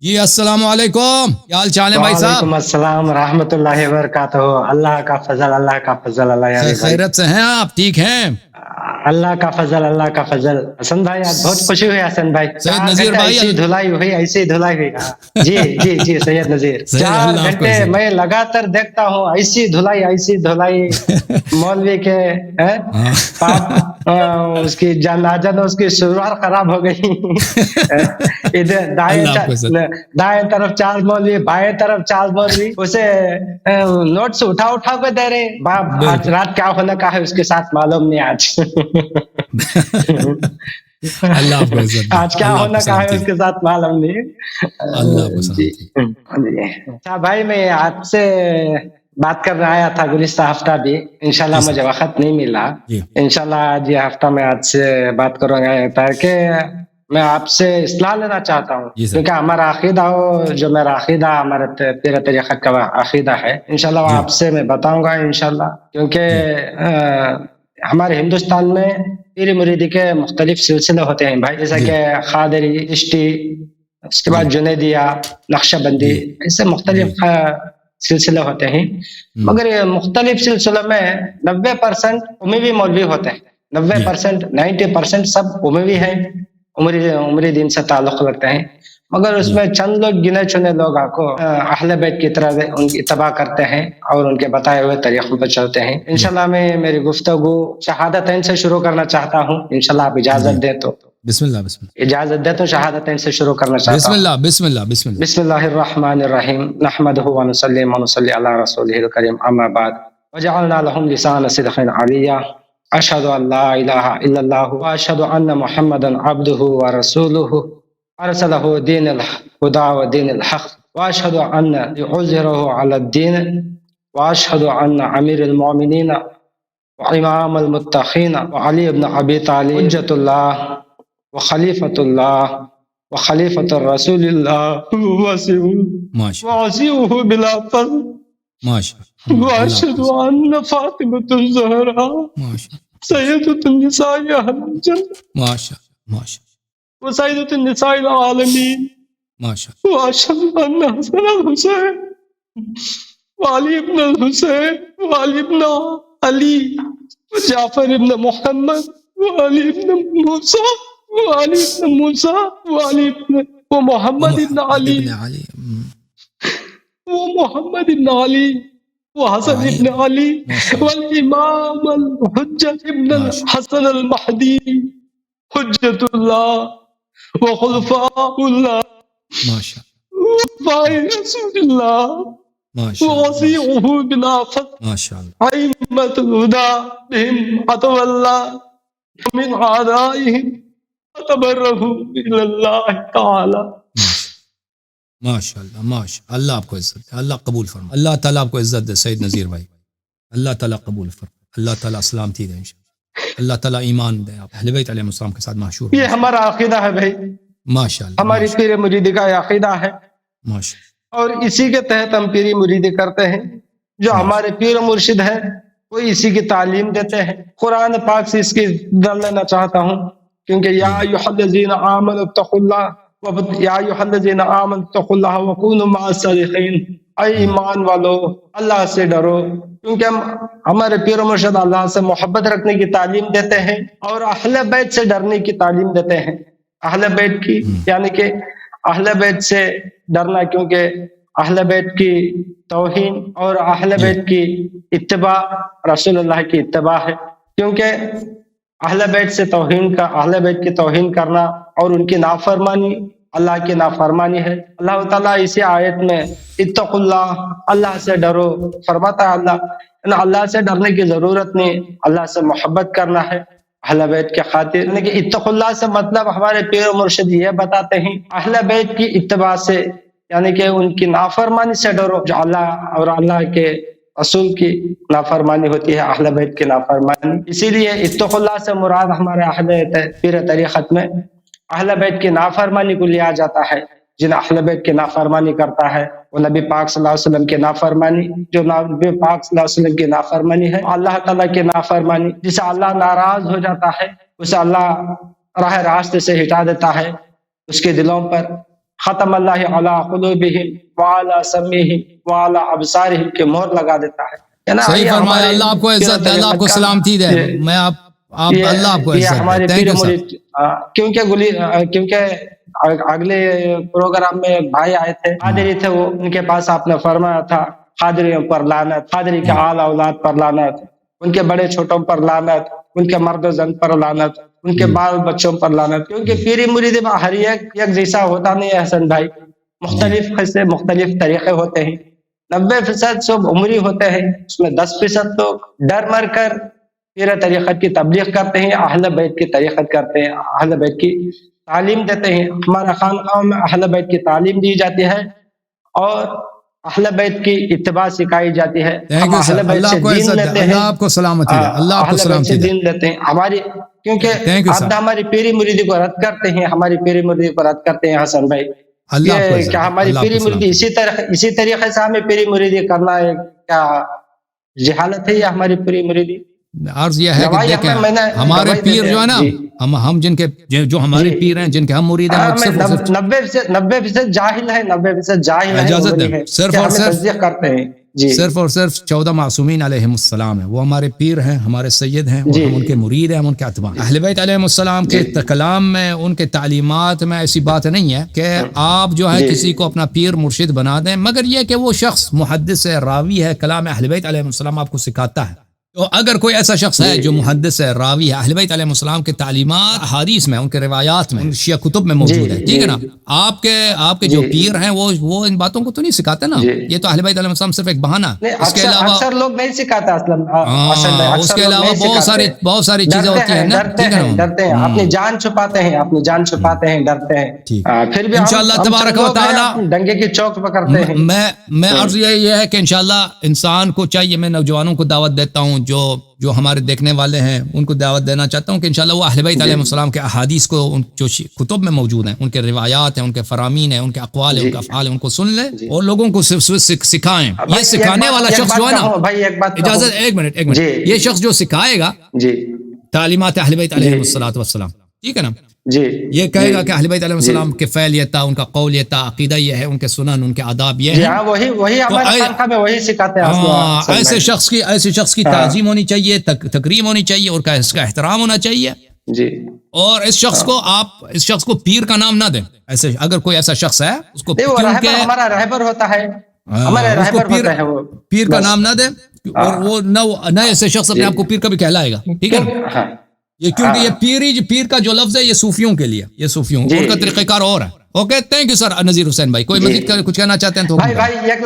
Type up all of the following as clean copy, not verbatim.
جی السلام علیکم، کیا حال چال ہے بھائی صاحب؟ وعلیکم السلام ورحمۃ اللہ وبرکاتہ۔ اللہ کا فضل، اللہ کا فضل، اللہ یار بھائی، خیرت سے ہیں آپ؟ ٹھیک ہیں؟ اللہ کا فضل، اللہ کا فضل۔ حسن بھائی آج بہت خوشی ہوئی حسن بھائی، سید 4 نذیر گھنٹے بھائی ایسی دھلائی ہوئی، ایسی دھلائی ہوئی۔ جی جی جی سید نذیر، سید 4 اللہ آپ کو گھنٹے عزت میں لگاتار دیکھتا ہوں، ایسی دھلائی ایسی دھلائی مولوی کے پاپ اس کی جنازہ اس کی شلوار خراب ہو گئی۔ ادھر اللہ آپ کو عزت۔ دائیں طرف 4 مولوی، بائیں طرف 4 مولوی اسے نوٹس اٹھا اٹھا کے دے رہے۔ باپ آج رات کیا ہونے کا ہے اس کے ساتھ معلوم نہیں آج۔ اللہ آپ کو عزت، آج کیا ہونا کا ہے اس کے ساتھ معلوم نہیں۔ اللہ آپ کو سلامتی۔ اچھا بھائی، میں آپ سے بات کرنے آیا تھا گزشتہ ہفتہ بھی، انشاءاللہ مجھے وقت نہیں ملا۔ انشاءاللہ آج یہ ہفتہ میں آپ سے بات کروں گا تاکہ میں آپ سے اصلاح لینا چاہتا ہوں، کیونکہ ہمارا عقیدہ ہو جو میرا عقیدہ ہمارے پیر طریقت کا عقیدہ ہے، انشاءاللہ آپ سے میں بتاؤں گا انشاءاللہ، کیونکہ ہمارے ہندوستان میں پیر مریدی کے مختلف سلسلے ہوتے ہیں بھائی، جیسا کہ قادری، چشتی، اس کے بعد جنیدیہ، نقشہ بندی، ایسے مختلف سلسلے ہوتے ہیں، مگر یہ مختلف سلسلوں میں 90% اموی مولوی ہوتے ہیں، 90% 90% سب اموی ہیں، عمری دین سے تعلق رکھتے ہیں، مگر اس میں چند لوگ گنے چنے لوگ آپ کو اہل بیت کی طرح ان کی اتباع کرتے ہیں اور ان کے بتائے ہوئے طریقوں پر چلتے ہیں۔ انشاءاللہ میں میری گفتگو شہادتین سے شروع کرنا چاہتا ہوں، انشاءاللہ آپ اجازت دیں تو۔ بسم اللہ بسم اللہ، اجازت دے تو شہادتین سے شروع کرنا چاہتا بسم ہوں۔ اللہ بسم اللہ بسم اللہ، بسم اللہ الرحمن الرحیم، نحمده ونصلی ونصلی علی رسوله الکریم، اما بعد، وجعلنا لهم لسان صدق علیا، اشهد ان لا الہ الا اللہ واشهد ان محمدا عبده ورسوله ارسله دین الهدى ودین الحق، واشهد ان يعذره على الدین، واشهد ان امیر المؤمنین وامام المتقین وعلی بن ابی طالب حجۃ اللہ وخلیفۃ اللہ وخلیفۃ الرسول اللہ وعصیہ بلا فضل، واشهد ان فاطمۃ الزہراء سیدۃ النساء اہل الجنہ وسیدۃ النساء العالمین، واشهد ان حسن الحسین وعلی ابن الحسین وعلی ابن علی وجعفر ابن محمد وعلی ابن موسیٰ وعلی ابن موسیٰ وعلی ابن ومحمد ابن علی ومحمد ابن علی وحسن ابن علی والامام الحجۃ ابن الحسن المہدی حجۃ اللہ وخلفاء اللہ واتباع رسول اللہ ووصیہ بلا فضل ائمۃ الہدی بہم اتولى ومن اعدائهم فتبرؤوا الى اللہ تعالی۔ ماشاء اللہ ماشاء اللہ، آپ کو عزت دے، اللہ قبول فرما، اللہ تعالیٰ آپ کو عزت دے سید نذیر بھائی، اللہ تعالیٰ قبول فرما، اللہ تعالیٰ سلامتی دے انشاءاللہ، اللہ تعالیٰ ایمان دے، آپ اہل بیت علیہ السلام کے ساتھ محشور۔ یہ ہمارا عقیدہ ہے بھائی، ماشاء اللہ، ہماری پیر مریدی کا یہ عقیدہ ہے، ماشاء اور اسی کے تحت ہم پیری مریدی کرتے ہیں۔ جو ہمارے پیر مرشد ہیں وہ اسی کی تعلیم دیتے ہیں۔ قرآن پاک سے اس کی در لینا چاہتا ہوں، کیونکہ یا ایھا الذین آمنوا اتقوا اللہ، یا ایھا الذین آمنوا اتقوا اللہ وکونوا مع الصادقین، اے ایمان والو اللہ سے ڈرو، کیونکہ ہمارے پیر و مرشد اللہ سے محبت رکھنے کی تعلیم دیتے ہیں اور اہل بیت سے ڈرنے کی تعلیم دیتے ہیں۔ اہل بیت کی یعنی کہ اہل بیت سے ڈرنا، کیونکہ اہل بیت کی توہین اور اہل بیت کی اتباع رسول اللہ کی اتباع ہے، کیونکہ اہل بیت سے توہین کا، اہل بیت کی توہین کرنا اور ان کی نافرمانی اللہ کی نافرمانی ہے۔ اللہ تعالیٰ اسی آیت میں اتقوا اللہ، اللہ سے ڈرو فرماتا ہے۔ اللہ سے ڈرنے کی ضرورت نہیں، اللہ سے محبت کرنا ہے اہل بیت کے خاطر، یعنی کہ اتقوا اللہ سے مطلب ہمارے پیر و مرشد یہ بتاتے ہیں اہل بیت کی اتباع سے، یعنی کہ ان کی نافرمانی سے ڈرو، جو اللہ اور اللہ کے رسول کی نافرمانی ہوتی ہے، اہل بیت کی نافرمانی۔ اسی لیے اتقوا اللہ سے مراد ہمارے اہل پیر طریقت میں اہل بیت کی نافرمانی کو لیا جاتا ہے۔ جن اہل بیت کی نافرمانی کرتا ہے وہ نبی پاک صلی اللہ علیہ وسلم کی نافرمانی، جو نبی پاک صلی اللہ علیہ وسلم کی نافرمانی ہے، اللہ تعالیٰ کی نافرمانی، جسے اللہ ناراض ہو جاتا ہے، اسے اللہ راہ راستے سے ہٹا دیتا ہے، اس کے دلوں پر ختم اللہ علی قلوبہم وعلی سمعہم وعلی ابصارہم کی مہر لگا دیتا ہے. صحیح فرمایا. اللہ آپ کو عزت دے, اللہ آپ کو سلامتی دے. میں آپ اللہ آپ کو عزت دے. تھینک یو سر. کیونکہ اگلے پروگرام میں بھائی آئے تھے, قادری تھے وہ, ان کے پاس آپ نے فرمایا تھا قادریوں پر لعنت, قادری کے آل اولاد پر لعنت, ان کے بڑے چھوٹوں پر لعنت, ان کے مرد و زن پر لعنت, ان کے بال بچوں پر لعنت. کیونکہ پیری مرید ہر ایک جیسا ہوتا نہیں ہے حسن بھائی, مختلف قصے مختلف طریقے ہوتے ہیں. 90% سب عمری ہوتے ہیں, اس میں 10% تو ڈر مر کر پیر طریقت کی تبلیغ کرتے ہیں, اہل بیت کی طریقت کرتے ہیں, اہل بیت کی تعلیم دیتے ہیں. ہمارا خانقاہوں میں اہل بیت کی تعلیم دی جاتی ہے اور اہل بیت کی اتباع سکھائی جاتی ہے. ہم اہل بیت سے دین لیتے ہیں, اللہ آپ کو سلامتی دے, اللہ آپ کو سلامتی دے. دین لیتے ہیں ہماری, کیونکہ آپ ہماری پیری مریدی کو رد کرتے ہیں, ہماری پیری مریدی کو رد کرتے ہیں حسن بھائی. کیا ہماری پیری مریدی اسی طریقے سے ہمیں پیری مریدی کرنا ہے, کیا جہالت ہے یا ہماری پیری مریدی؟ عرض یہ ہے کہ دیکھیں ہمارے پیر جو ہے نا, ہم جن کے جو ہمارے پیر ہیں, جن کے ہم مرید ہیں, 90% جاہل ہے, 90% جاہل ہے. اجازت دیں, صرف اور صرف کرتے ہیں صرف اور صرف 14 معصومین علیہم السلام ہیں, وہ ہمارے پیر ہیں, ہمارے سید ہیں, اور ہم ان کے مرید ہیں, ہم ان کے اتباع. اہل بیت علیہم السلام کے کلام میں, ان کے تعلیمات میں ایسی بات نہیں ہے کہ آپ جو ہے کسی کو اپنا پیر مرشد بنا دیں, مگر یہ کہ وہ شخص محدث ہے, راوی ہے, کلام اہل بیت علیہم السلام آپ کو سکھاتا ہے. تو اگر کوئی ایسا شخص ہے جو محدث ہے, راوی ہے, اہل بیت علیہ السلام کے تعلیمات حدیث میں, ان کے روایات میں, شیعہ کتب میں موجود ہے, ٹھیک ہے نا. آپ کے جو پیر ہیں وہ ان باتوں کو تو نہیں سکھاتے نا, یہ تو اہل بیت علیہ السلام صرف ایک بہانہ. اس کے علاوہ اکثر لوگ نہیں سکھاتے اس کے علاوہ بہت ساری چیزیں ہوتی ہیں نا, ڈرتے ہیں, اپنی جان چھپاتے ہیں, ڈرتے ہیں. پھر بھی انشاءاللہ تبارک و تعالی ڈنگے کی چوک پکڑتے ہیں. میں عرض یہ ہے کہ انشاءاللہ انسان کو چاہیے, میں نوجوانوں کو دعوت دیتا ہوں, جو ہمارے دیکھنے والے ہیں ان کو دعوت دینا چاہتا ہوں کہ انشاءاللہ وہ اہل بیت علیہ السلام کے احادیث کو, جو کتب میں موجود ہیں, ان کے روایات ہیں, ان کے فرامین ہیں, ان کے اقوال ہیں, ان کے افعال ہیں, ان کو سن لیں اور لوگوں کو سکھائیں. یہ سکھانے والا شخص جو ہے نا, اجازت ایک منٹ, یہ شخص جو سکھائے گا تعلیمات اہل بیت علیہ السلام, ٹھیک ہے نا, یہ کہے گا کہ اہل بیت علیہ السلام کے فعل یہ تھا, ان کا قول یہ تھا, عقیدہ یہ ہے, ان کے سنن, ان کے آداب یہ ہیں, وہی ہمارے خانقاہ میں وہی سکھاتے ہیں. ایسے شخص کی تعظیم ہونی چاہیے, تکریم ہونی چاہیے, اور اس کا احترام ہونا چاہیے. اور اس شخص کو پیر کا نام نہ دیں. ایسے اگر کوئی ایسا شخص ہے اس کو ہمارا رہبر ہوتا ہے, پیر کا نام نہ دیں, اور وہ نہ ایسے شخص اپنے آپ کو پیر کا بھی کہلائے گا, ٹھیک ہے. یہ کیونکہ یہ پیر کا جو لفظ ہے یہ صوفیوں کے لیے, یہ صوفیوں ان کا طریقہ کار اور ہے. Okay, thank you sir Nazir Hussain بھائی. کوئی مزید کچھ کہنا چاہتے ہیں تو بھائی ایک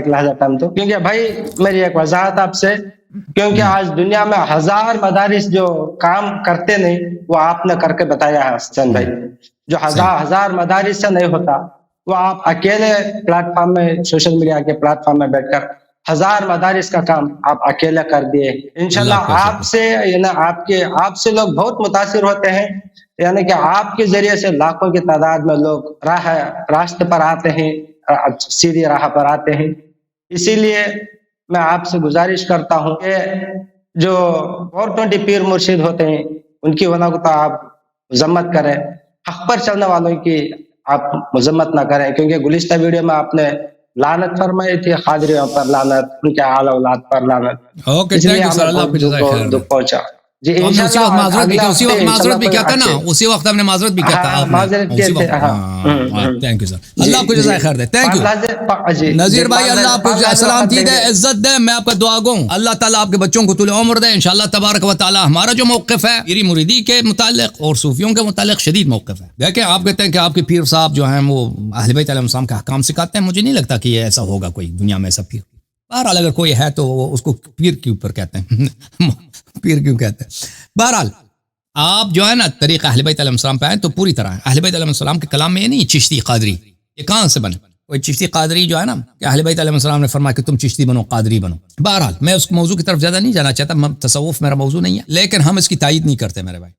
لحظہ ٹائم تو, کیونکہ بھائی میری ایک وضاحت آپ سے, کیونکہ آج دنیا میں 1000 مدارس جو کام کرتے نہیں, وہ آپ نے کر کے بتایا ہے حسین بھائی. جو 1000 مدارس سے نہیں ہوتا, وہ آپ اکیلے پلیٹ فارم میں, سوشل میڈیا کے پلیٹ فارم میں بیٹھ کر 1000 مدارس کا کام آپ اکیلے کر دیے. انشاءاللہ آپ سے لوگ بہت متاثر ہوتے ہیں, یعنی کہ آپ کے ذریعے سے لاکھوں کی تعداد میں لوگ راستے پر آتے ہیں, سیدھی راہ پر آتے ہیں. اسی لیے میں آپ سے گزارش کرتا ہوں کہ جو 420 پیر مرشد ہوتے ہیں ان کی ونا کو تو آپ مذمت کریں, حق پر چلنے والوں کی آپ مذمت نہ کریں, کیونکہ گزشتہ ویڈیو میں آپ نے لعنت فرمائی تھی, قادریوں پر لعنت, ان کے آل اولاد پر لعنت. اوکے, تھینک یو سر, اللہ آپ کو جزائے خیر دے. پہنچا جی, اسی وقت معذرت بھی کیا تھا نا, اسی وقت ہم نے معذرت بھی کیا تھا. تھینک یو سر, اللہ آپ کو جزائے خیر دے. تھینک یو نذیر بھائی, اللہ آپ کو سلامتی دے, عزت دے. میں آپ کا دعا گو ہوں, اللہ تعالیٰ آپ کے بچوں کو طول عمر دے انشاءاللہ تبارک و تعالیٰ. ہمارا جو موقف ہے پیری مریدی کے متعلق اور صوفیوں کے متعلق شدید موقف ہے. دیکھیں آپ کہتے ہیں کہ آپ کے پیر صاحب جو ہیں وہ اہل بیت علیہ السلام کا احکام سکھاتے ہیں, مجھے نہیں لگتا کہ یہ ایسا ہوگا کوئی دنیا میں ایسا پیر. بہرحال اگر کوئی ہے تو اس کو پیر کے اوپر کہتے ہیں, پیر کیوں کہتے ہیں. بہرحال آپ جو ہے نا طریقہ اہل بیت علیہ السلام پہ آئیں تو پوری طرح اہل بیت علیہ السلام کے کلام میں یہ نہیں چشتی قادری, یہ کہاں سے بنے کوئی چشتی قادری جو ہے نا, کہ اہل بیت علیہ السلام نے فرمایا کہ تم چشتی بنو, قادری بنو. بہرحال میں اس موضوع کی طرف زیادہ نہیں جانا چاہتا, تصوف میرا موضوع نہیں ہے, لیکن ہم اس کی تائید نہیں کرتے میرے بھائی.